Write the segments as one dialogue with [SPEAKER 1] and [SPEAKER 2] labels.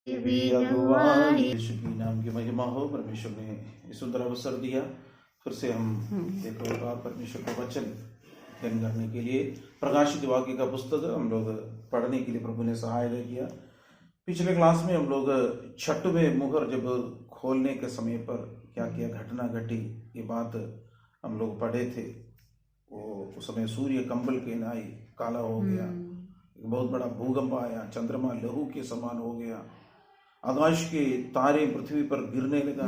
[SPEAKER 1] भी अगुवाई। यीशु की नाम की महिमा हो। परमेश्वर ने इस सुंदर अवसर दिया फिर से हम एक और बार परमेश्वर का वचन अध्ययन करने के लिए प्रकाशित वाक्य का पुस्तक हम लोग पढ़ने के लिए प्रभु ने सहायता किया। पिछले क्लास में हम लोग छठवें मुहर जब खोलने के समय पर क्या क्या घटना घटी ये बात हम लोग पढ़े थे। वो उस समय सूर्य कंबल के नाई काला हो गया, एक बहुत बड़ा भूकंप आया, चंद्रमा लहू के समान हो गया, आकाश के तारे पृथ्वी पर गिरने लगा,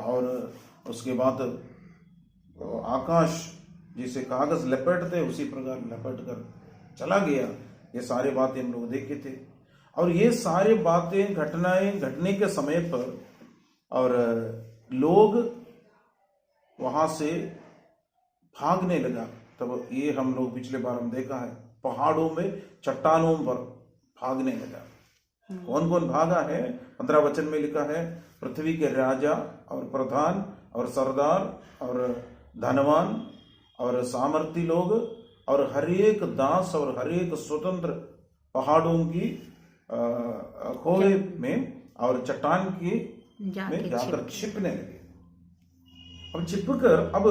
[SPEAKER 1] और उसके बाद आकाश जिसे कागज लपेटते उसी प्रकार लपेट कर चला गया। ये सारे बातें हम लोग देखे थे और ये सारे बातें घटनाएं घटने के समय पर और लोग वहां से भागने लगा। तब ये हम लोग पिछले बार हम देखा है पहाड़ों में चट्टानों पर भागने लगा। कौन कौन भागा है? 15 वचन में लिखा है पृथ्वी के राजा और प्रधान और सरदार और धनवान और सामर्थी लोग और हर एक दास और हर एक स्वतंत्र पहाड़ों की खोए में और चट्टान की में जाकर छिपने लगे। अब छिपकर अब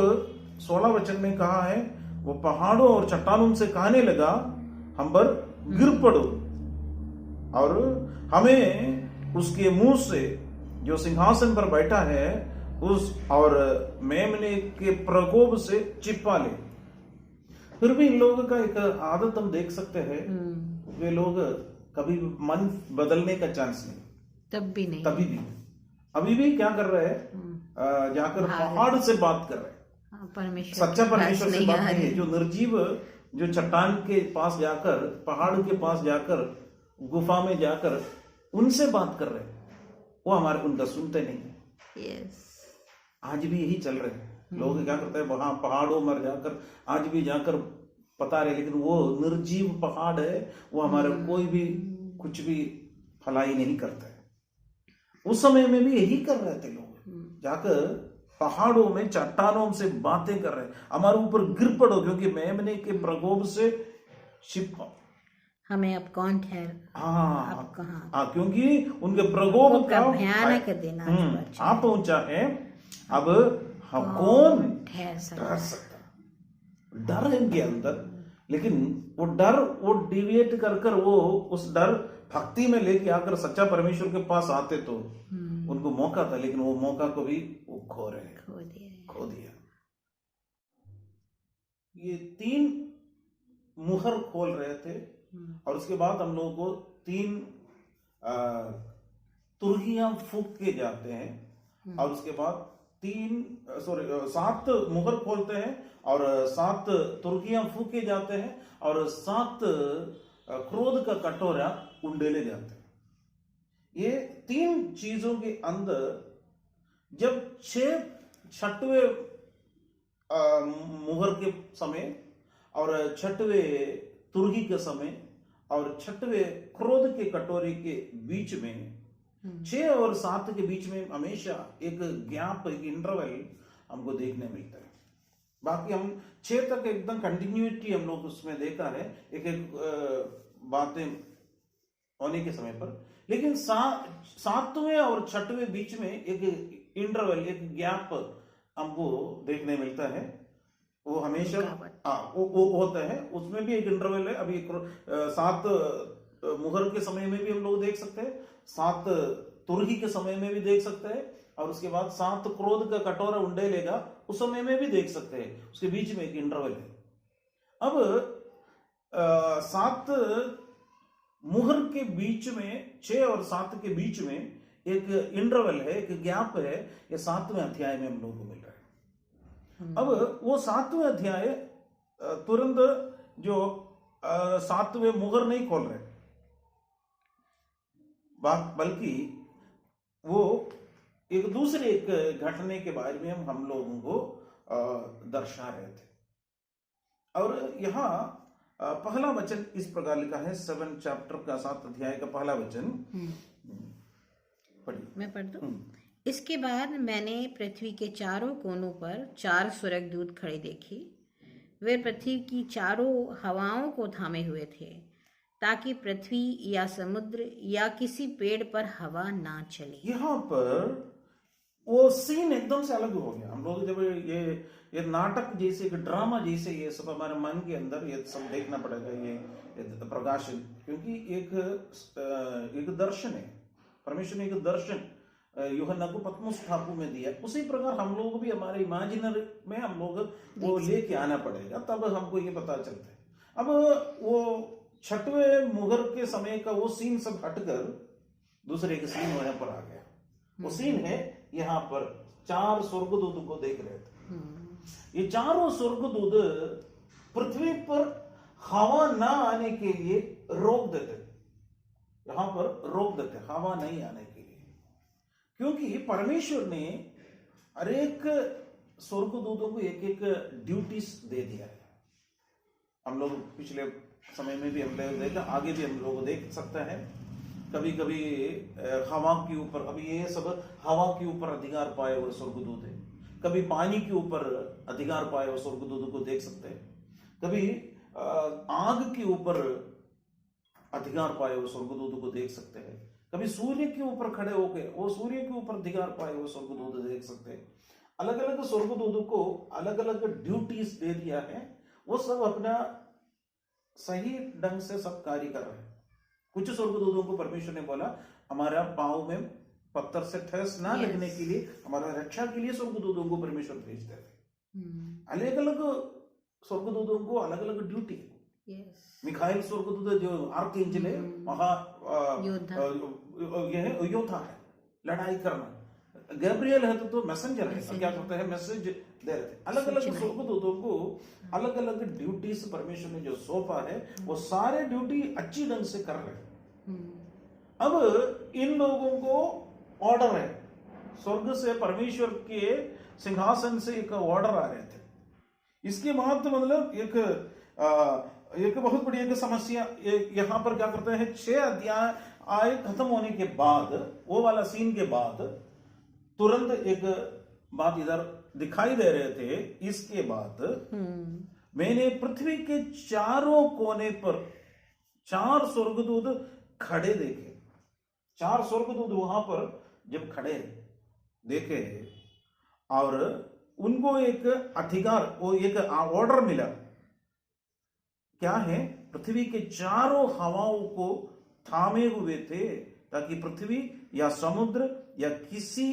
[SPEAKER 1] 16 वचन में कहा है वो पहाड़ों और चट्टानों से कहने लगा हम पर गिर पड़ो और हमें उसके मुंह से जो सिंहासन पर बैठा है उस और मेमने के प्रकोप से चिपका ले। फिर भी इन लोगों का एक आदत हम देख सकते हैं, वे लोग कभी मन बदलने का चांस नहीं, तभी भी अभी भी क्या कर रहे हैं? जाकर पहाड़ से बात कर रहे हैं। परमेश्वर सच्चा परमेश्वर से बात नहीं है। जो निर्जीव जो चट्टान के पास जाकर पहाड़ के पास जाकर गुफा में जाकर उनसे बात कर रहे हैं, वो हमारे उनका सुनते नहीं है। yes. आज भी यही चल रहे हैं। लोग क्या करते हैं वहां पहाड़ों में जाकर आज भी जाकर पता रहे, लेकिन वो निर्जीव पहाड़ है, वो हमारे कोई भी कुछ भी भलाई नहीं करता है। उस समय में भी यही कर रहे थे लोग, जाकर पहाड़ों में चट्टानों से बातें कर रहे हैं हमारे ऊपर गिर पड़ो क्योंकि मेमने के प्रकोप से छिपो, हमें अब कौन ठहर क्योंकि उनके प्रकोप का भयानक दिन आ पहुंचा है। अब हम कौन ठहर सकता? डर है इनके अंदर, लेकिन वो डर वो डिविएट कर वो उस डर भक्ति में लेके आकर सच्चा परमेश्वर के पास आते तो उनको मौका था, लेकिन वो मौका को भी वो खो दिया। ये 3 मुहर खोल रहे थे और उसके बाद हम लोगों को 3 तुरहियां फूक के जाते हैं और उसके बाद 7 मुहर खोलते हैं और 7 तुरहियां फूके जाते हैं और 7 क्रोध का कटोरा उंडेले जाते हैं। ये 3 चीजों के अंदर जब 6वें मुहर के समय और 6वें तुरही के समय और 6वें क्रोध के कटोरे के बीच में 6 और 7 के बीच में हमेशा एक गैप, एक इंटरवल हमको देखने मिलता है। बाकी हम 6 तक एकदम कंटिन्यूटी हम लोग उसमें देखा है, एक बातें होने के समय पर, लेकिन 7वें और 6वें बीच में एक इंटरवल, एक गैप हमको देखने मिलता है। वो हमेशा वो होता है, उसमें भी एक इंटरवल है। अभी 7 मुहर के समय में भी हम लोग देख सकते हैं, 7 तुरही के समय में भी देख सकते हैं और उसके बाद 7 क्रोध का कटोरा उंडेलेगा उस समय में भी देख सकते हैं। उसके बीच में एक इंटरवल है। अब 7 मुहर के बीच में 6 और 7 के बीच में एक इंटरवल है, एक गैप है। ये 7वें अध्याय में हम लोगों को मिल रहा है। अब वो 7वें अध्याय तुरंत जो 7वें मुहर नहीं खोल रहे, बल्कि वो एक दूसरे एक घटने के बारे में हम लोगों को दर्शा रहे थे। और यहाँ पहला वचन इस प्रकार लिखा है, 7 चैप्टर का 7 अध्याय का पहला वचन पढ़िए।
[SPEAKER 2] मैं पढ़ दूं? इसके बाद मैंने पृथ्वी के चारों कोनों पर 4 स्वर्गदूत खड़े देखे। वे पृथ्वी की चारों हवाओं को थामे हुए थे। ताकि पृथ्वी या समुद्र या किसी पेड़ पर हवा ना चले।
[SPEAKER 1] यहाँ पर वो सीन एकदम से अलग हो गया। हम लोग जब ये नाटक जैसे, एक ड्रामा जैसे, ये सब हमारे मन के अंदर ये सब देखना पड़ेगा, ये प्रकाशन, क्योंकि एक दर्शन है, परमेश्वर ने एक दर्शन यूहन्ना को पतमुस टापू में दिया। उसी प्रकार हम लोग भी हमारे इमेजिनरी में हम लोग वो लेके आना पड़ेगा, तब हमको ये पता चलता है। अब वो छठवें मुहर के समय का वो सीन सब हटकर दूसरे के सीन वहां पर आ गया। वो सीन है यहाँ पर 4 स्वर्गदूत को देख रहे थे। ये चारों स्वर्गदूत पृथ्वी पर हवा ना आने के लिए रोक देते, यहां पर रोक देते हवा नहीं आने के लिए, क्योंकि परमेश्वर ने हर एक स्वर्गदूतों को एक एक ड्यूटीज दे दिया है। हम लोग पिछले समय में भी हम लोग देखा, आगे भी हम लोग देख सकते हैं। कभी कभी हवा के ऊपर, अभी ये सब हवा के ऊपर अधिकार पाए हुए स्वर्गदूत है। कभी पानी के ऊपर अधिकार पाए हुए स्वर्गदूत को देख सकते हैं। कभी आग के ऊपर अधिकार पाए हुए स्वर्गदूत को देख सकते हैं। कभी सूर्य के ऊपर खड़े होकर वो सूर्य के ऊपर अधिकार पाए हुए स्वर्गदूत देख सकते हैं। अलग अलग स्वर्गदूतों को अलग अलग ड्यूटीज दे दिया है। वो सब अपना सही ढंग से सब कार्य कर रहे हैं। कुछ स्वर्गदूतों को परमेश्वर ने बोला हमारा पांव में पत्थर से ठेस ना लगने के लिए, हमारा रक्षा के लिए स्वर्गदूतों को परमेश्वर भेजते थे। अलग अलग स्वर्गदूतों को अलग अलग ड्यूटी। मिखाइल स्वर्गदूत जो आर्कएंजल है, महा योद्धा है, लड़ाई करना। गैब्रियल है तो मैसेंजर है, क्या करते हैं, मैसेज दे रहे थे। अलग अलग स्वर्गदूतों को अलग अलग ड्यूटीज परमेश्वर ने जो सौंपा है, वो सारे ड्यूटी अच्छी ढंग से कर रहे हैं। अब इन लोगों को ऑर्डर है स्वर्ग से, परमेश्वर के सिंहासन से एक ऑर्डर आ रहे थे। इसके बाद तो मतलब एक बहुत बड़ी एक समस्या यहां पर क्या करते हैं, 6 अध्याय आय खत्म होने के बाद, वो वाला सीन के बाद तुरंत एक बात इधर दिखाई दे रहे थे। इसके बाद मैंने पृथ्वी के चारों कोने पर 4 स्वर्गदूत खड़े देखे। 4 स्वर्गदूत वहां पर जब खड़े देखे और उनको एक अधिकार, वो एक ऑर्डर मिला। क्या है, पृथ्वी के चारों हवाओं को थामे हुए थे ताकि पृथ्वी या समुद्र या किसी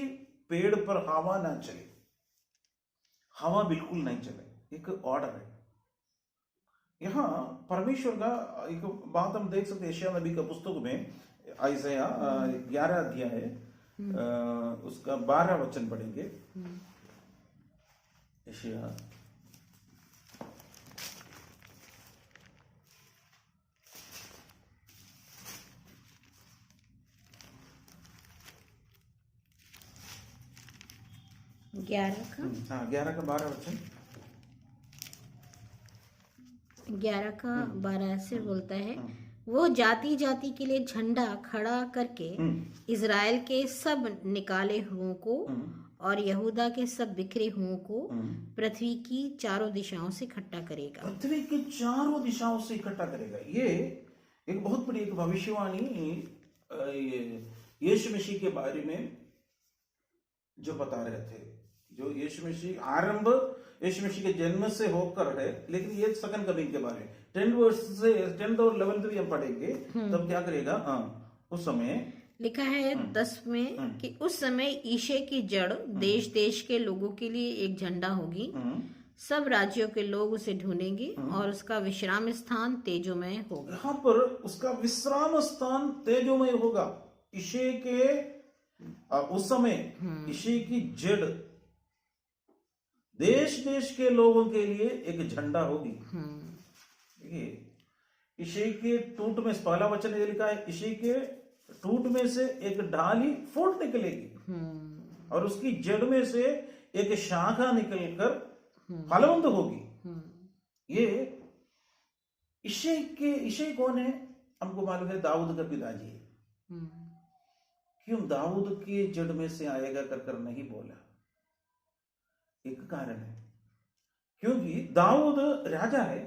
[SPEAKER 1] पेड़ पर हवा ना चले, हवा बिल्कुल नहीं चले। एक ऑर्डर है। यहां परमेश्वर का एक बात हम देख सकते हैं यशायाह नबी का पुस्तक में, यशायाह 11 अध्याय है, उसका 12 वचन पढ़ेंगे। यशायाह 11 का 12 वचन।
[SPEAKER 2] 11 का 12 से बोलता है, वो जाति जाति के लिए झंडा खड़ा करके इज़राइल के सब निकाले हुओं को और यहूदा के सब बिखरे हुओं को पृथ्वी की चारों दिशाओं से इकट्ठा करेगा।
[SPEAKER 1] पृथ्वी की चारों दिशाओं से इकट्ठा करेगा। ये एक बहुत बड़ी एक भविष्यवाणी यीशु मसीह के बारे में जो बता रहे थे। जो यीशु मसीह आरंभ यीशु मसीह के जन्म से होकर है, लेकिन ये सेकंड कमिंग के बारे में 10 वर्ष से 10 और 11 भी हम पढ़ेंगे, तब क्या करेगा। उस समय
[SPEAKER 2] लिखा है 10 में कि उस समय ईशे की जड़ देश देश के लोगों के लिए एक झंडा होगी। सब राज्यों के लोग उसे ढूंढेंगे और उसका विश्राम स्थान तेजोमय होगा।
[SPEAKER 1] यहाँ पर उसका विश्राम स्थान तेजोमय होगा। ईशे के उस समय ईशे की जड़ देश देश के लोगों के लिए एक झंडा होगी। ईशे के टूट में पहला वचन ये लिखा है, ईशे के टूट में से एक डाली फूट निकलेगी और उसकी जड़ में से एक शाखा निकलकर फलवंत होगी। ये ईशे कौन है, हमको मालूम है, दाऊद का पिताजी है। क्यों दाऊद के जड़ में से आएगा कर नहीं बोला? एक कारण है, क्योंकि दाऊद राजा है।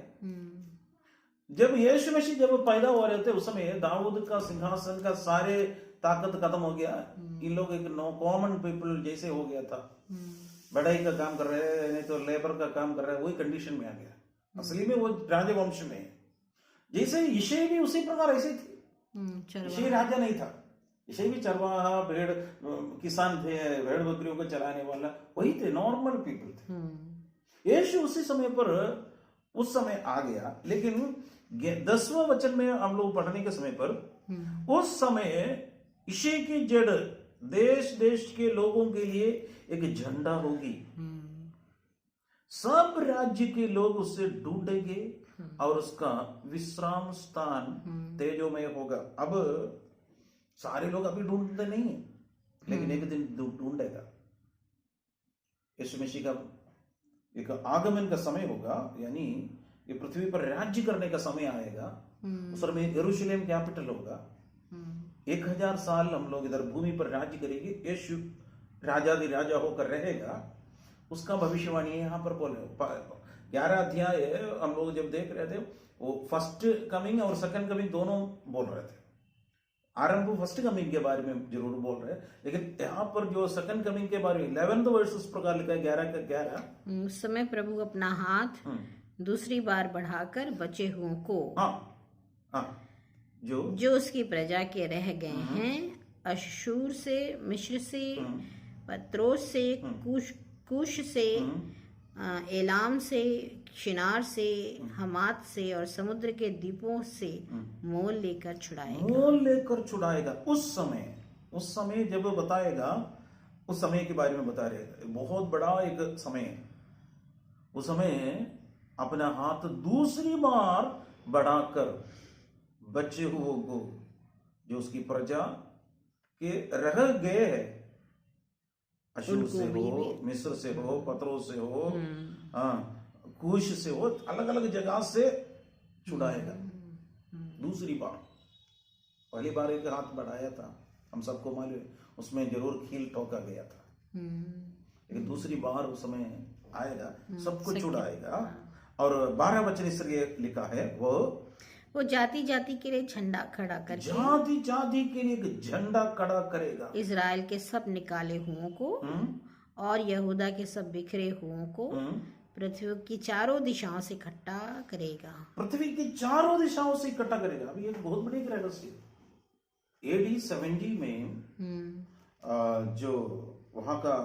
[SPEAKER 1] जब यीशु मसीह जब पैदा हो रहे थे उस समय दाऊद का सिंहासन का सारे ताकत खत्म हो गया। इन लोग एक कॉमन पीपल जैसे हो गया था, बढ़ाई का काम कर रहे हैं, नहीं तो लेबर का काम कर रहे हैं, वही कंडीशन में आ गया। असली में वो राजवंश में है। जैसे यिशै भी उसी प्रकार ऐसे थे। यिशै राजा नहीं था, यिशै भी चरवाहा, भेड़ किसान थे, भेड़ बकरियों को चलाने वाला वही थे, नॉर्मल पीपल थे। यीशु उसी समय पर उस समय आ गया। लेकिन 10वां वचन में हम लोग पढ़ने के समय पर उस समय यिशै की जड़ देश देश के लोगों के लिए एक झंडा होगी। सब राज्य के लोग उसे ढूंढेंगे और उसका विश्राम स्थान तेजोमय होगा। अब सारे लोग अभी ढूंढते नहीं है, लेकिन एक दिन ढूंढेगा। यीशु मसीह का एक आगमन का समय होगा, यानी ये पृथ्वी पर राज्य करने का समय आएगा। उस समय यरूशलेम कैपिटल होगा। 1000 साल हम लोग इधर भूमि पर राज्य करेंगे। यीशु राजाधि राजा होकर रहेगा, उसका भविष्यवाणी यहाँ पर बोले। 11 अध्याय हम लोग जब देख रहे थे, वो फर्स्ट कमिंग और सेकंड कमिंग दोनों बोल रहे थे। आरंभ फर्स्ट कमिंग के बारे में जरूर बोल रहे हैं, लेकिन यहाँ पर जो सेकंड कमिंग के बारे में 11th वर्ष उस प्रकार लिखा है, 11 का 11।
[SPEAKER 2] उस समय प्रभु अपना हाथ दूसरी बार बढ़ाकर बचे हुओं को, जो उसकी प्रजा के रह गए हैं, अशूर से, मिस्र से, पत्रोस से, कुश से, एलाम से, शिनार से, हमात से और समुद्र के द्वीपों से मोल लेकर छुड़ाएगा। उस समय जब बताएगा, उस समय के बारे में बता रहे, बहुत बड़ा एक समय है। उस समय अपना हाथ दूसरी बार बढ़ाकर बचे हुए को, जो उसकी प्रजा के रह गए हैं, अशूर से हो, मिस्र से हो, पत्रोस से हो, कूश से हो, अलग अलग जगह से छुड़ाएगा दूसरी बार। पहली बार एक हाथ बढ़ाया था, हम सबको मालूम है, उसमें जरूर कील ठोका गया था। लेकिन दूसरी बार उस समय आएगा, सबको छुड़ाएगा। और 12 वचन इस तरह लिखा है, वो जाति जाति के लिए झंडा खड़ा करके,
[SPEAKER 1] जाति जाति के लिए एक झंडा खड़ा करेगा।
[SPEAKER 2] इजराइल के सब निकाले हुओं को और यहूदा के सब बिखरे हुओं को पृथ्वी की चारों दिशाओं से इकट्ठा करेगा।
[SPEAKER 1] पृथ्वी की चारों दिशाओं से इकट्ठा करेगा। अभी एक बहुत बड़ी रहस्य, AD 70 में जो वहां का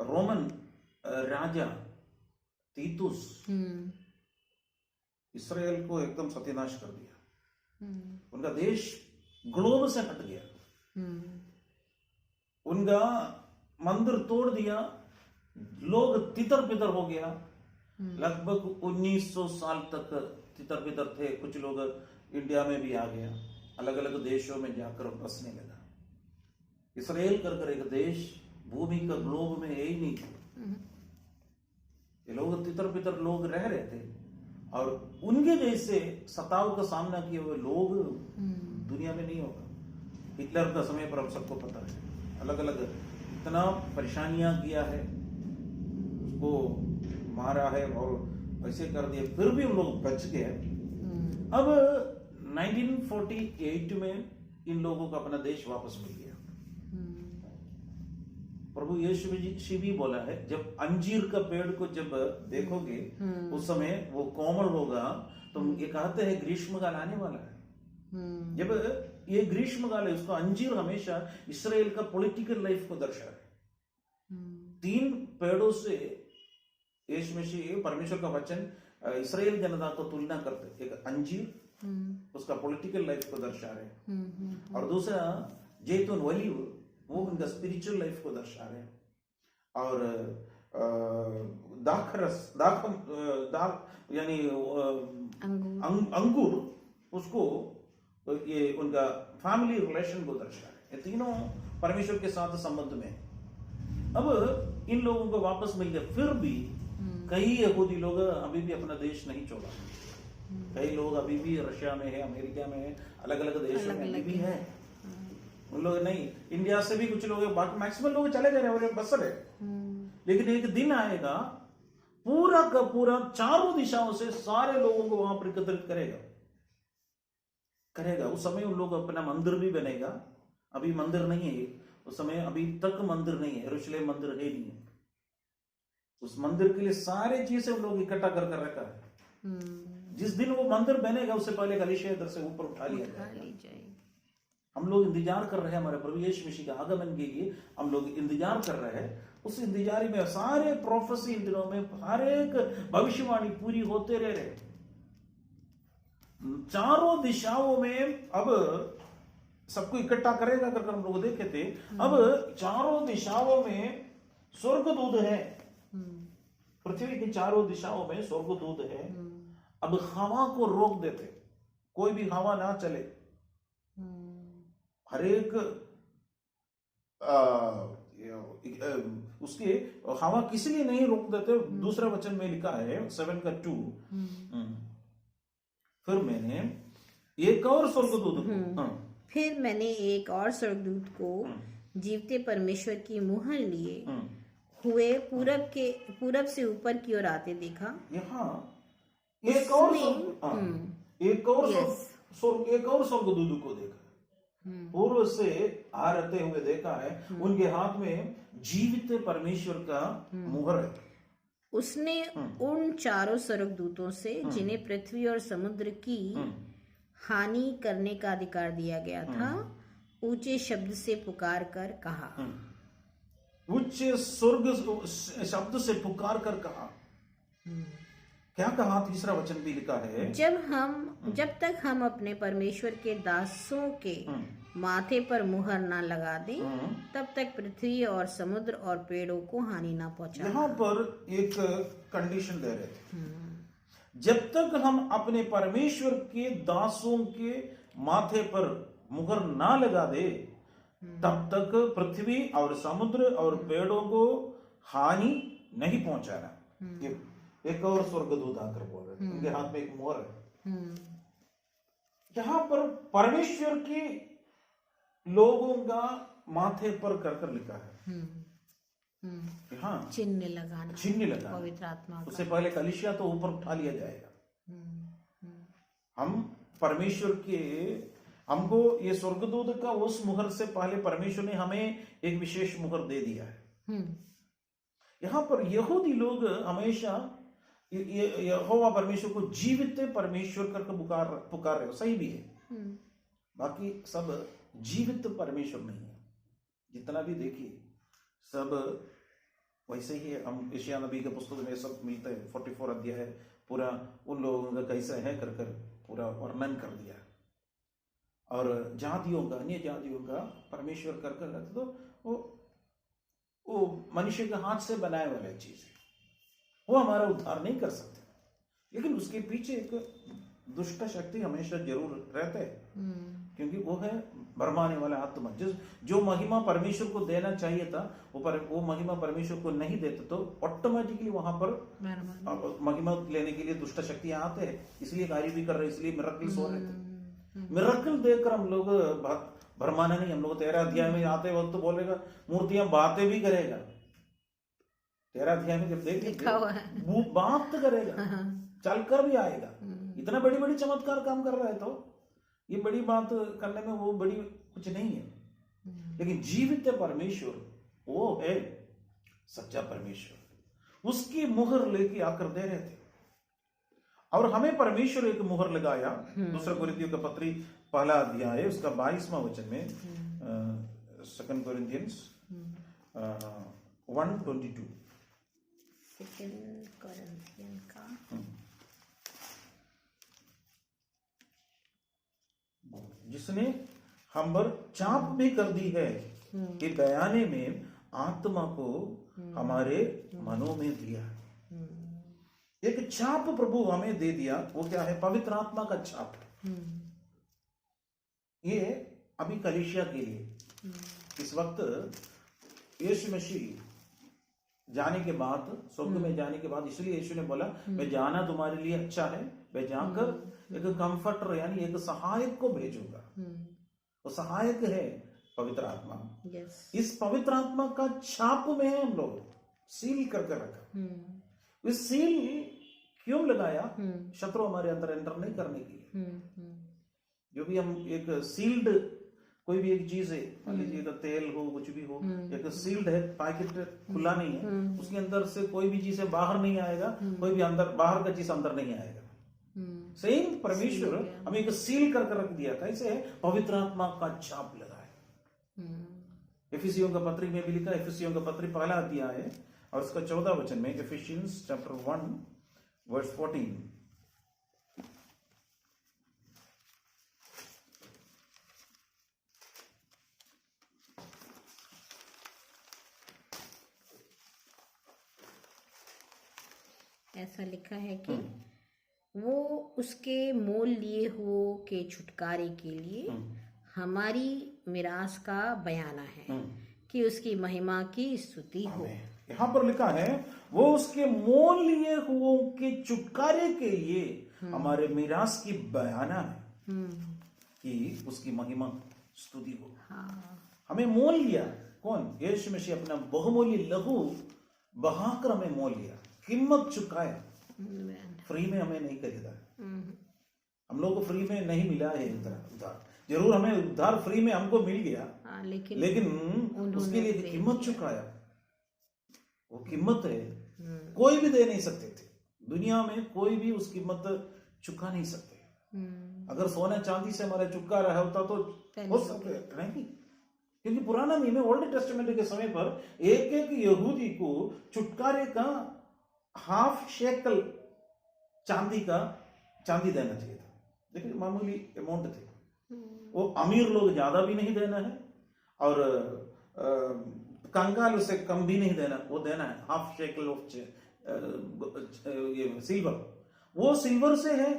[SPEAKER 1] रोमन राजा तीतुस इसराइल को एकदम सत्यानाश कर दिया। उनका देश ग्लोब से हट गया, उनका मंदिर तोड़ दिया, लोग तितर बितर हो गया। लगभग 1900 साल तक तितर बितर थे। कुछ लोग इंडिया में भी आ गया, अलग अलग देशों में जाकर बसने लगा। इसराइल कर एक देश भूमि का ग्लोब में यही नहीं था। ये लोग तितर बितर लोग रह रहे थे, और उनके जैसे सताव का सामना किए हुए लोग दुनिया में नहीं होगा। हिटलर का समय पर हम सबको पता है, अलग अलग इतना परेशानियां किया है, उसको मारा है और ऐसे कर दिया, फिर भी हम लोग बच गए। अब 1948 में इन लोगों को अपना देश वापस मिल गया। प्रभु यीशु मसीह भी बोला है, जब अंजीर का पेड़ को जब देखोगे उस समय वो कोमल होगा, तो ये कहते हैं ग्रीष्मकाल आने वाला है। जब ये ग्रीष्मकाल है, उसको अंजीर हमेशा इसराइल का पॉलिटिकल लाइफ को दर्शा है। 3 पेड़ों से यीशु मसीह परमेश्वर का वचन इसराइल जनता को तुलना करते। एक अंजीर उसका पॉलिटिकल लाइफ को दर्शा रहे, और दूसरा जैतून ऑलिव वो उनका स्पिरिचुअल लाइफ को दर्शा रहे हैं, और यानी अंगूर उसको ये उनका फैमिली रिलेशन को दर्शा रहे। ये तीनों परमेश्वर के साथ संबंध में। अब इन लोगों को वापस मिल गया, फिर भी कई यहूदी लोग अभी भी अपना देश नहीं छोड़ा। कई लोग अभी भी रशिया में है, अमेरिका में है, अलग अलग देशों में अभी भी है। उन लोग नहीं, इंडिया से भी कुछ लोग, बाकी मैक्सिमम लोग चले गए और बस रहे। लेकिन एक दिन आएगा, पूरा का पूरा चारों दिशाओं से सारे लोगों को वहां पर एकत्रित करेगा। करेगा। उस समय उन लोग अपना मंदिर भी बनेगा। अभी मंदिर नहीं है उस समय, अभी तक मंदिर नहीं है, यरूशलेम मंदिर है नहीं है। उस मंदिर के लिए सारे चीजें उन लोग इकट्ठा कर कर रखा है। जिस दिन वो मंदिर बनेगा उससे पहले कलीसिया इधर से ऊपर उठा लिया जाएगा। हम लोग इंतजार कर रहे हैं हमारे प्रभु यीशु मसीह का आगमन के लिए। हम लोग इंतजार कर रहे हैं। उस इंतजारी में सारे प्रोफेसी इन दिनों में हर एक भविष्यवाणी पूरी होते रह रहे। चारों दिशाओं में अब सबको इकट्ठा करेगा करके हम लोग देखे थे। अब चारों दिशाओं में स्वर्गदूत है। पृथ्वी की चारों दिशाओं में स्वर्गदूत है। अब हवा को रोक देते, कोई भी हवा ना चले। हर एक उसके हवा किसी लिए नहीं रोक देते। दूसरे वचन में लिखा है 7:2, फिर मैंने एक और स्वर्गदूत को
[SPEAKER 2] फिर मैंने एक और स्वर्गदूत को जीवते परमेश्वर की मुहर लिए हुए पूरब से ऊपर की ओर आते देखा।
[SPEAKER 1] यहाँ एक और स्वर्गदूत को देखा। पूर्व से आते हुए देखा है। उनके हाथ में जीवित परमेश्वर का मुहर है।
[SPEAKER 2] उसने उन चारों स्वर्गदूतों से जिन्हें पृथ्वी और समुद्र की हानि करने का अधिकार दिया गया था, ऊंचे शब्द से पुकार कर कहा।
[SPEAKER 1] ऊंचे स्वर्ग शब्द से पुकार कर कहा। क्या कहा? तीसरा वचन भी लिखा है,
[SPEAKER 2] जब तक हम अपने परमेश्वर के दासों के माथे पर मुहर ना लगा दें, तब तक पृथ्वी और समुद्र और पेड़ों को हानि ना पहुंचाए।
[SPEAKER 1] यहाँ पर एक कंडीशन दे रहे थे, जब तक हम अपने परमेश्वर के दासों के माथे पर मुहर ना लगा दे, तब तक पृथ्वी और समुद्र और पेड़ों को हानि नहीं पहुंचाना। एक और स्वर्गदूत आकर बोल रहे, उनके हाथ में एक मोहर है। यहां पर परमेश्वर की लोगों का माथे पर कर लिखा है। हाँ,
[SPEAKER 2] चिन्ह लगाना पवित्र आत्मा का।
[SPEAKER 1] उससे पहले कलीसिया तो ऊपर उठा लिया जाएगा। हम परमेश्वर के, हमको ये स्वर्गदूत का उस मुहर से पहले परमेश्वर ने हमें एक विशेष मुहर दे दिया है। यहां पर यहूदी लोग हमेशा यहोवा परमेश्वर को जीवित परमेश्वर करके पुकार रहे हो, सही भी है। बाकी सब जीवित परमेश्वर नहीं है। जितना भी देखिए सब वैसे ही है। हम यशायाह नबी के पुस्तक में सब मिलते हैं। 44 अध्याय पूरा उन लोगों का कैसा है कर पूरा वर्णन कर दिया। और जातियों का, अन्य जातियों का परमेश्वर कर तो वो मनुष्य के हाथ से बनाए वाली चीज है। वो हमारा उद्धार नहीं कर सकते, लेकिन उसके पीछे एक दुष्ट शक्ति हमेशा जरूर रहता है, क्योंकि वो है भरमाने वाला आत्मा। जो महिमा परमेश्वर को देना चाहिए था वो महिमा परमेश्वर को नहीं देते, तो ऑटोमेटिकली वहां पर महिमा लेने के लिए दुष्ट शक्तियां आते हैं। इसलिए कार्य भी कर रहे, इसलिए मिरेकल्स हो रहे थे। मिरेकल देखकर हम लोग भरमाना नहीं। हम लोग 13 अध्याय में आते वक्त तो बोलेगा मूर्तियां बातें भी करेगा। 13 अध्याय में जब देखेंगे वो बात करेगा, चलकर भी आएगा। इतना बड़ी बड़ी चमत्कार काम कर रहा है, तो ये बड़ी बात करने में वो बड़ी कुछ नहीं है। लेकिन जीवित परमेश्वर वो है सच्चा परमेश्वर। उसकी मुहर लेके आकर दे रहे थे। और हमें परमेश्वर एक मुहर लगाया। दूसरा कोरिन्थियों का पत्री 1 अध्याय उसका 22वां वचन में, 2 कोरिन्थियंस 1:22।
[SPEAKER 2] 2 कोरिन्थियन का
[SPEAKER 1] जिसने हम पर चाप भी कर दी है कि बयाने में आत्मा को हमारे मनों में दिया। एक छाप प्रभु हमें दे दिया। वो क्या है? पवित्र आत्मा का छाप। ये अभी कलीसिया के लिए इस वक्त यीशु मसीह जाने के बाद, स्वर्ग में जाने के बाद, इसलिए यीशु ने बोला मैं जाना तुम्हारे लिए अच्छा है, मैं जाकर एक कंफर्टर यानी एक सहायक को भेजूंगा। वो सहायक है पवित्र आत्मा। इस पवित्र आत्मा का छाप में है हम लोग सील करके रखा। इस सील क्यों लगाया? शत्रु हमारे अंदर एंटर नहीं करने के लिए। जो भी हम एक सील्ड कोई भी एक चीज है, मान लीजिए तो तेल हो कुछ भी हो, एक सील्ड है, पैकेट खुला नहीं है, उसके अंदर से कोई भी चीज बाहर नहीं आएगा, कोई भी अंदर बाहर का चीज अंदर नहीं आएगा। सेम परमेश्वर हमें एक सील कर रख दिया, कैसे है? पवित्र आत्मा का छाप लगा है। एफिसियों का पत्री में भी लिखा, एफिसियों का पत्री पहला अध्याय है और उसका 14 वचन में, एफिशियंस चैप्टर 1 वर्स 14,
[SPEAKER 2] ऐसा लिखा है कि वो उसके मोल लिए हो के छुटकारे के लिए हमारी मिरास का बयाना है कि उसकी महिमा की स्तुति हो।
[SPEAKER 1] यहाँ पर लिखा है वो उसके मोल लिए हुओं के छुटकारे के लिए हमारे मिरास की बयाना है कि उसकी महिमा स्तुति हो। हमें मोल लिया कौन? यीशु मसीह अपना बहुमूल्य लहू बहाकर हमें मोल लिया, कीमत चुकाया, फ्री में हमें नहीं खरीदा। हम लोग को फ्री में नहीं मिला है उधार, जरूर हमें उधार फ्री में हमको मिल गया, लेकिन उसके लिए कीमत चुकाया। वो कीमत है, कोई भी दे नहीं सकते थे दुनिया में, कोई भी उस कीमत चुका नहीं सकते। अगर सोना चांदी से हमारा छुटकारा होता तो हो सकते नहीं, क्योंकि पुराना नियम में ओल्ड टेस्टामेंट के समय पर एक एक यहूदी को छुटकारे का हाफ शेकल चांदी देना चाहिए था। देखिए मामूली अमाउंट थे, वो अमीर लोग ज्यादा भी नहीं देना है और कंगाल उसे कम भी नहीं देना, वो देना है हाफ शेकल ऑफ ये सिल्वर। वो सिल्वर से है,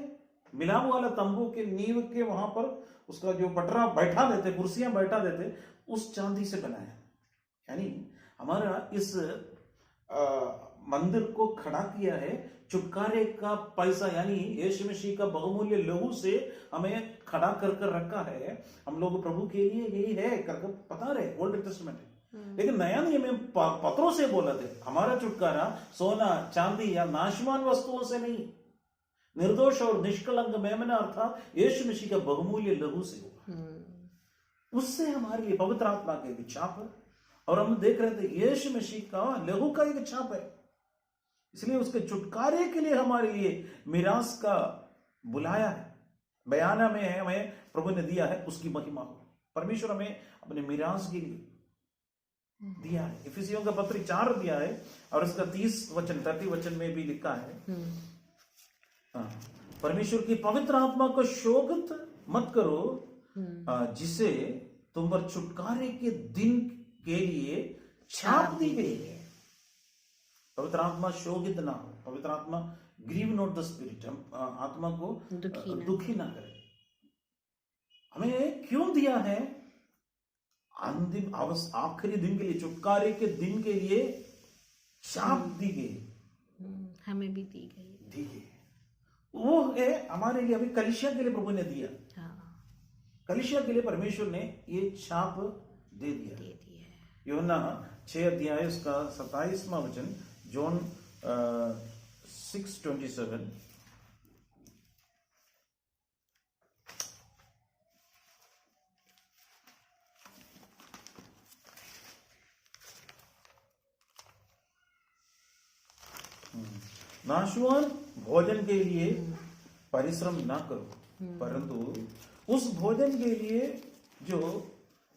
[SPEAKER 1] मिलाप वाला तंबू के नींव के वहां पर उसका जो पटरा बैठा देते, कुर्सियां बैठा देते, उस चांदी से बनाया। यानी हमारा इस मंदिर को खड़ा किया है छुटकारे का पैसा, यानी यीशु मसीह का बहुमूल्य लहू से हमें खड़ा कर रखा है। हम लोग प्रभु के लिए यही है करके पता रहे, ओल्ड टेस्टामेंट है। लेकिन नया नियम में पत्रों से बोला थे हमारा छुटकारा सोना चांदी या नाशवान वस्तुओं से नहीं, निर्दोष और निष्कलंक मेमना अर्थात यीशु मसीह का बहुमूल्य लहू से होगा। उससे हमारे लिए पवित्र आत्मा के भी छाप है, और हम देख रहे थे यीशु मसीह का लहू का एक छाप है, इसलिए उसके छुटकारे के लिए हमारे लिए मिरास का बुलाया है, बयाना में है, हमें प्रभु ने दिया है, उसकी महिमा हो। परमेश्वर हमें अपने मिरास के लिए दिया है। इफिसियों का पत्र 4 दिया है और इसका 30 वचन में भी लिखा है, परमेश्वर की पवित्र आत्मा को शोकित मत करो, जिसे तुम पर छुटकारे के दिन के लिए छाप दी गई है। पवित्र आत्मा शोकित ना हो, पवित्र आत्मा ग्रीव नॉट द स्पिरिट, हम आत्मा को दुखी ना करे। हमें क्यों दिया है? अंतिम आखिरी दिन के लिए, छुटकारे के दिन के लिए छाप दी गई,
[SPEAKER 2] हमें भी दी गई।
[SPEAKER 1] वो है हमारे लिए, अभी कलीसिया के लिए प्रभु ने दिया। कलीसिया के लिए परमेश्वर ने ये छाप दे दिया। यूहन्ना 6 अध्याय उसका 27वां वचन, जॉन 6:27, नाशवान भोजन के लिए परिश्रम ना करो, परंतु उस भोजन के लिए जो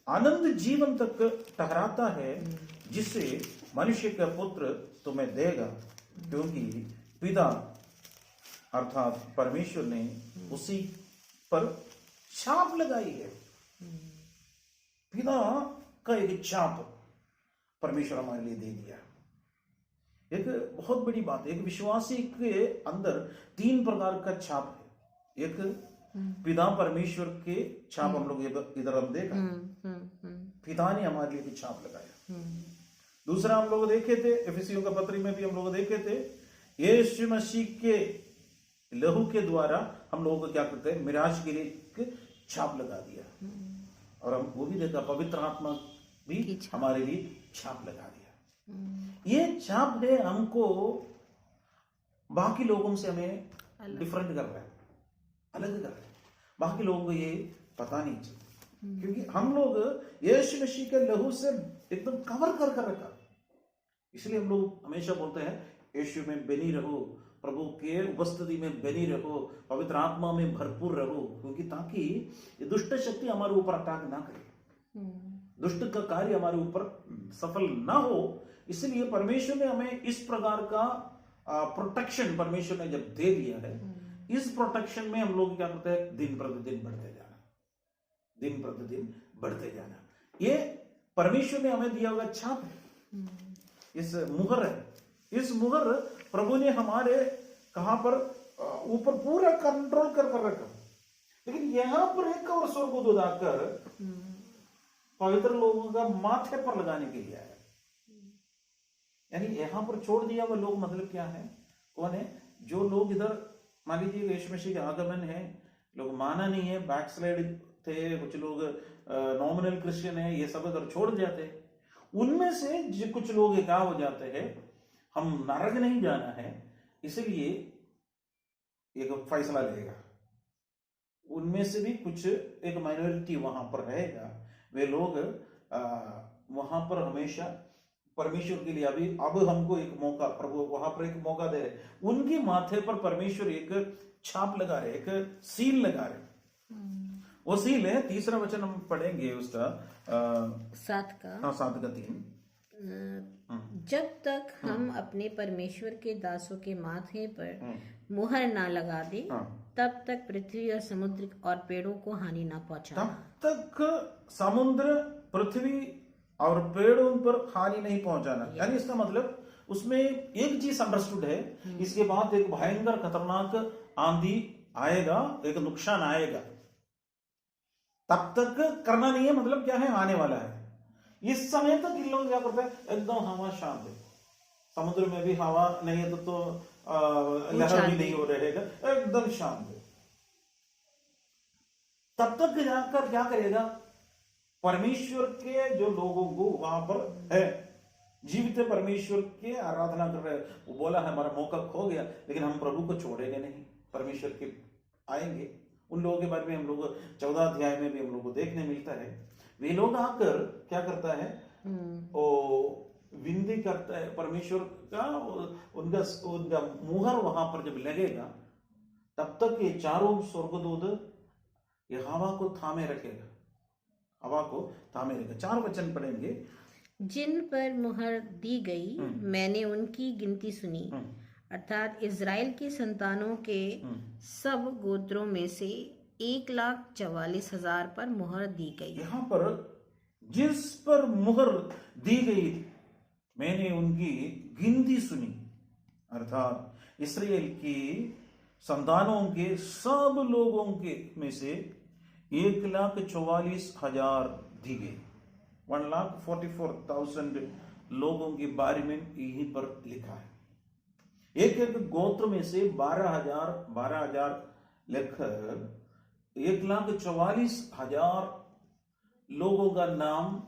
[SPEAKER 1] आनंद जीवन तक ठहराता है, जिससे मनुष्य का पुत्र तुम्हें देगा, क्योंकि पिता अर्थात परमेश्वर ने उसी पर छाप लगाई है। पिता का एक छाप परमेश्वर हमारे लिए दे दिया। एक बहुत बड़ी बात है, एक विश्वासी के अंदर 3 प्रकार का छाप है। एक पिता परमेश्वर के छाप, हम लोग इधर हम देखा, पिता ने हमारे लिए भी छाप लगाया। दूसरा हम लोग देखे थे, एफिसियों का पत्री में भी हम लोग देखे थे, यीशु मसीह के लहू के द्वारा हम लोगों को क्या करते हैं, मिराज के लिए छाप लगा दिया। और हम वो भी देखा, पवित्र आत्मा भी हमारे लिए छाप लगा दिया। ये छाप है हमको बाकी लोगों से हमें डिफरेंट कर रहा है, अलग कर रहा है। बाकी लोगों को ये पता नहीं चलता, क्योंकि हम लोग यीशु मसीह के लहू से एकदम कवर कर कर रखा। इसलिए हम लोग हमेशा बोलते हैं यीशु में बनी रहो, प्रभु के उपस्थिति में बनी रहो, पवित्र आत्मा में भरपूर रहो, क्योंकि ताकि ये दुष्ट शक्ति हमारे ऊपर अटैक ना करे, दुष्ट का कार्य हमारे ऊपर सफल ना हो। इसलिए परमेश्वर ने हमें इस प्रकार का प्रोटेक्शन परमेश्वर ने जब दे दिया है, इस प्रोटेक्शन में हम लोग क्या करते हैं, दिन प्रतिदिन बढ़ते जाना, दिन प्रतिदिन बढ़ते जाना। ये परमेश्वर ने हमें दिया हुआ छाप है, इस मुहर है। इस मुहर प्रभु ने हमारे कहां पर ऊपर पूरा कंट्रोल कर रखा। लेकिन यहां पर एक और स्वर्गदूत आकर पवित्र लोगों का माथे पर लगाने के लिए आया। यानी यहां पर छोड़ दिया वो लोग, मतलब क्या है, कौन है? जो लोग इधर मान लीजिए यीशु मसीह का आगमन है, लोग माना नहीं है, बैकस्लाइड थे, कुछ लोग नॉमिनल क्रिश्चियन है, ये सब इधर छोड़ जाते। उनमें से कुछ लोग क्या हो जाते हैं, हम नरक नहीं जाना है, इसलिए एक फैसला लेगा। उनमें से भी कुछ एक माइनॉरिटी वहां पर रहेगा, वे लोग वहां पर हमेशा परमेश्वर के लिए अब हमको एक मौका, प्रभु वहां पर एक मौका दे रहे, उनके माथे पर परमेश्वर एक छाप लगा रहे, एक सील लगा रहे। वो सील है, तीसरा वचन हम पढ़ेंगे उसका
[SPEAKER 2] 7 का
[SPEAKER 1] 3।
[SPEAKER 2] जब तक हम अपने परमेश्वर के दासों के माथे पर मुहर ना लगा दे, तब तक पृथ्वी और समुद्र और पेड़ों को हानि ना पहुंचाना।
[SPEAKER 1] तब तक समुद्र, पृथ्वी और पेड़ों पर हानि नहीं पहुंचाना। यानी इसका मतलब उसमें एक चीज अंडरस्टूड है, इसके बाद एक भयंकर खतरनाक आंधी आएगा, एक नुकसान आएगा, तब तक करना नहीं है। मतलब क्या है, आने वाला है। इस समय तक इन लोग क्या करते हैं, एकदम हवा शांत है, समुद्र में भी हवा नहीं है तो लहर भी नहीं हो रहेगा, एकदम शांत है। तब तक जाकर क्या करेगा, परमेश्वर के जो लोगों को वहां पर है, जीवित परमेश्वर के आराधना कर रहे हैं, वो बोला है हमारा मौका खो गया, लेकिन हम प्रभु को छोड़ेंगे नहीं, परमेश्वर के आएंगे। उन लोगों के बारे में हम लोग 14 अध्याय में भी हम लोग को देखने मिलता है। वे लोग आकर क्या करता है, वो विनती करता है परमेश्वर का, उनका मुहर वहां पर जब लगेगा, तब तक ये चारों स्वर्गदूत ये हवा को थामे रखेगा, हवा को थामे रखेगा। 4 वचन पढ़ेंगे।
[SPEAKER 2] जिन पर मुहर दी गई, मैंने उनकी गिनती सुनी, अर्थात इज़राइल के संतानों के सब गोत्रों में से 1,44,000 पर मुहर दी गई।
[SPEAKER 1] यहाँ पर जिस पर मुहर दी गई, मैंने उनकी गिनती सुनी, अर्थात इस्राएल की संतानों के सब लोगों के में से 1,44,000 दी गई। 1,44,000 लोगों के बारे में यहीं पर लिखा है। एक एक गोत्र में से 12,000 लेकर 1,44,000 लोगों का नाम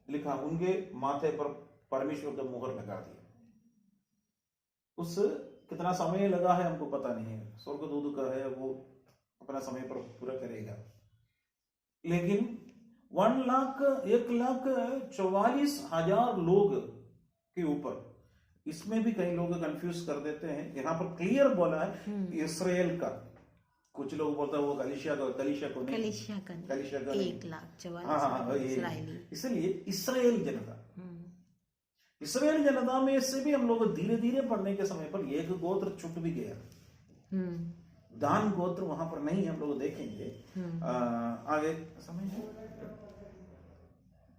[SPEAKER 1] लिखा, उनके माथे पर परमेश्वर का मुहर लगा दिया। उस कितना समय लगा है हमको पता नहीं है, स्वर्गदूत का है, वो अपना समय पर पूरा करेगा। लेकिन 1,44,000 लोग के ऊपर, इसमें भी कई लोग कंफ्यूज कर देते हैं। यहाँ पर क्लियर बोला है इस्राएल का, कुछ लोग बोलता है वो कलीसिया को नहीं, कलीसिया का
[SPEAKER 2] 1,44,000
[SPEAKER 1] इसलिए इस्राएल जनता में से भी हम लोग धीरे धीरे पढ़ने के समय पर एक गोत्र छूट भी गया, दान गोत्र वहां पर नहीं, हम लोग देखेंगे आगे समय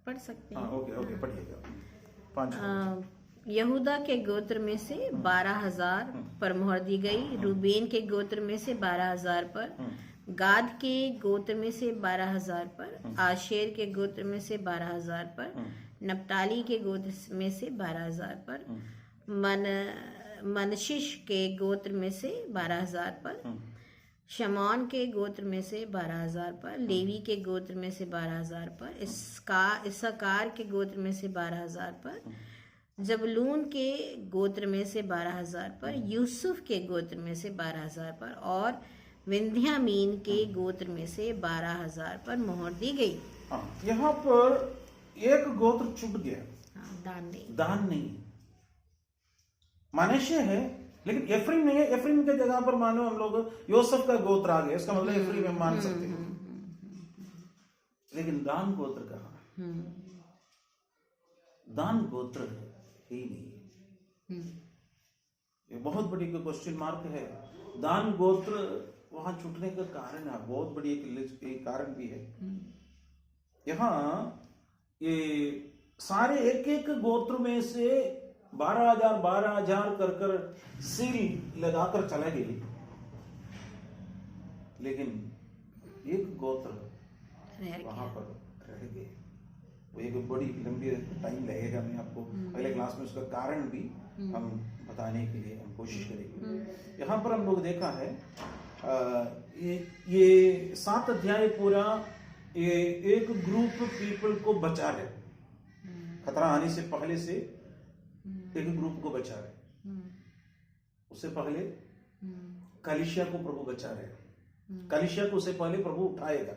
[SPEAKER 2] पढ़ सकते हैं।
[SPEAKER 1] ओके पढ़िएगा। 5
[SPEAKER 2] यहूदा के गोत्र में से 12,000 पर मुहर दी गई, रूबेन के गोत्र में से 12,000 पर, गाद के गोत्र में से 12,000 पर, आशेर के गोत्र में से 12,000 पर, नप्ताली के गोत्र में से 12,000 पर, मनशिश के गोत्र में से 12,000 पर, शमौन के गोत्र में से 12,000 पर, लेवी के गोत्र में से 12,000 पर, इस्साकार के गोत्र में से 12,000 पर, जबलून के गोत्र में से 12,000 पर, यूसुफ के गोत्र में से 12,000 पर, और विन्यामीन के गोत्र में से 12,000 पर मोहर दी गई।
[SPEAKER 1] हाँ, यहाँ पर एक गोत्र छूट गया,
[SPEAKER 2] हाँ,
[SPEAKER 1] दान नहीं। मनश्शे है लेकिन एफ्रीम नहीं है। एफ्रीम के जगह पर मानो हम लोग योसेफ का गोत्र आ गया, इसका मतलब एफ्रीम हम मान सकते हैं, लेकिन दान गोत्र कहाँ? दान गोत्र ही नहीं है। ये बहुत बड़ी क्वेश्चन मार्क है। दान गोत्र वहां छूटने का कारण है, बहुत बड़ी एक कारण भी है। यहाँ ये सारे एक एक गोत्र में से 12,000 कर सील लगाकर चले गए, लेकिन एक गोत्र वहां पर रह गए। वो एक बड़ी लंबी टाइम लगेगा, मैं आपको अगले क्लास में उसका कारण भी हम बताने के लिए हम कोशिश करेंगे। यहाँ पर हम लोग देखा है ये 7 अध्याय पूरा ये एक ग्रुप पीपल को बचा रहे, खतरा आने से पहले से एक ग्रुप को बचा रहे। उससे पहले कलीसिया को प्रभु बचा रहे, कलीसिया को उससे पहले प्रभु उठाएगा।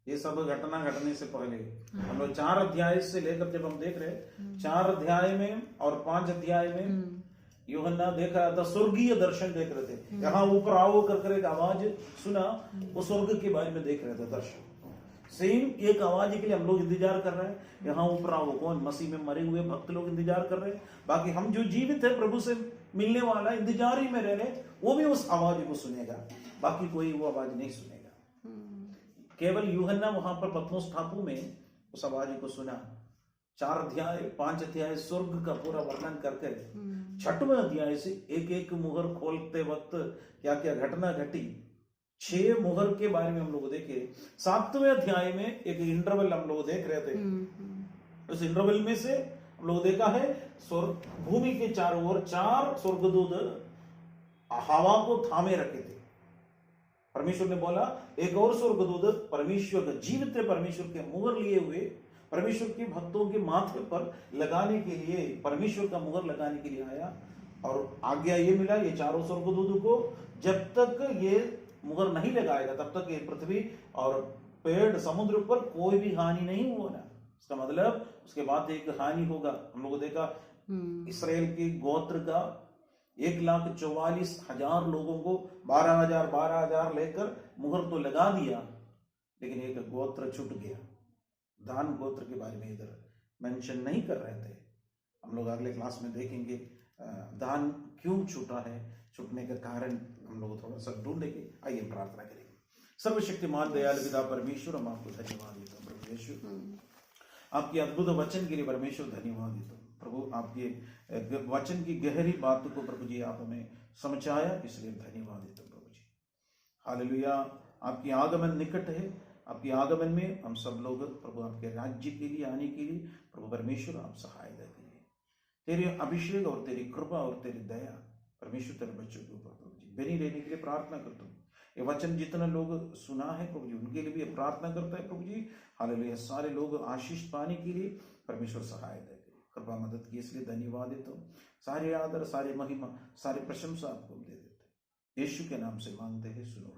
[SPEAKER 1] ये सब घटना घटने से पहले हम लोग 4 अध्याय से लेकर जब हम देख रहे 4 अध्याय में और 5 अध्याय में यूहन्ना देख रहा था, स्वर्गीय दर्शन देख रहे थे। यहाँ ऊपर आओ कर एक आवाज सुना, वो स्वर्ग के बारे में देख रहे थे दर्शन। सेम एक आवाज के लिए हम लोग इंतजार कर रहे हैं, यहाँ ऊपर आओ। कौन? मसीह में मरे हुए भक्त लोग इंतजार कर रहे हैं। बाकी हम जो जीवित है प्रभु से मिलने वाला इंतजार ही में रह रहे, वो भी उस आवाज को सुनेगा, बाकी कोई वो आवाज नहीं सुनेगा। केवल यूहन्ना वहां पर पत्मोस टापू में उस आवाज को सुना। 4 अध्याय 5 अध्याय स्वर्ग का पूरा वर्णन करके 6वें अध्याय से एक एक मुहर खोलते वक्त क्या क्या घटना घटी, 6 मुहर के बारे में हम लोग देखे। 7वें अध्याय में एक इंटरवल हम लोग देख रहे थे। उस इंटरवल में से हम लोग देखा है स्वर्ग भूमि के चारों ओर 4 स्वर्गदूत हवा को थामे रखे थे। परमेश्वर ने बोला एक और स्वर्गदूत परमेश्वर का जीवित परमेश्वर के मुहर लिए हुए परमेश्वर के भक्तों के माथे पर लगाने के लिए, परमेश्वर का मुहर लगाने के लिए आया। और आज्ञा ये मिला ये चारों स्वर्गदूतों को, जब तक ये मुहर नहीं लगाएगा तब तक ये पृथ्वी और पेड़ समुद्र पर कोई भी हानि नहीं होना। इसका मतलब उसके बाद एक हानि होगा। हम लोगों ने देखा इसराइल के गोत्र का 1,44,000 लोगों को 12,000 लेकर मुहर तो लगा दिया, लेकिन एक गोत्र छूट गया। दान गोत्र के बारे में इधर मेंशन नहीं कर रहे थे। हम लोग अगले क्लास में देखेंगे दान क्यों छूटा है, छूटने का कारण हम लोग थोड़ा सा ढूंढेंगे। आइए प्रार्थना करेंगे। सर्वशक्तिमान दयालु पिता परमेश्वर, हम आपको धन्यवाद देता हूँ प्रभु यीशु, आपके अद्भुत वचन के लिए परमेश्वर धन्यवाद देता हूँ प्रभु। आपके वचन की गहरी बात को प्रभु जी आप हमें समझाया, इसलिए धन्यवाद देता हूँ प्रभु जी। हालेलुया। आपकी आगमन निकट है, आपके आगमन में हम सब लोग प्रभु आपके राज्य के लिए आने के लिए प्रभु परमेश्वर आप सहायता कीजिए। तेरे अभिषेक और तेरी कृपा और तेरी दया परमेश्वर तेरे बच्चों के ऊपर प्रभु जी बनी रहने के लिए प्रार्थना करता हूँ। ये वचन जितना लोग सुना है प्रभु जी उनके लिए भी प्रार्थना करता है प्रभु जी। हालेलुया। सारे लोग आशीष पाने के लिए परमेश्वर सहायता करे, कृपा मदद की, इसलिए धन्यवाद देता हूँ। सारे आदर, सारे महिमा, सारे प्रशंसा आपको दे देते हैं। यीशु के नाम से मांगते हैं, सुनो।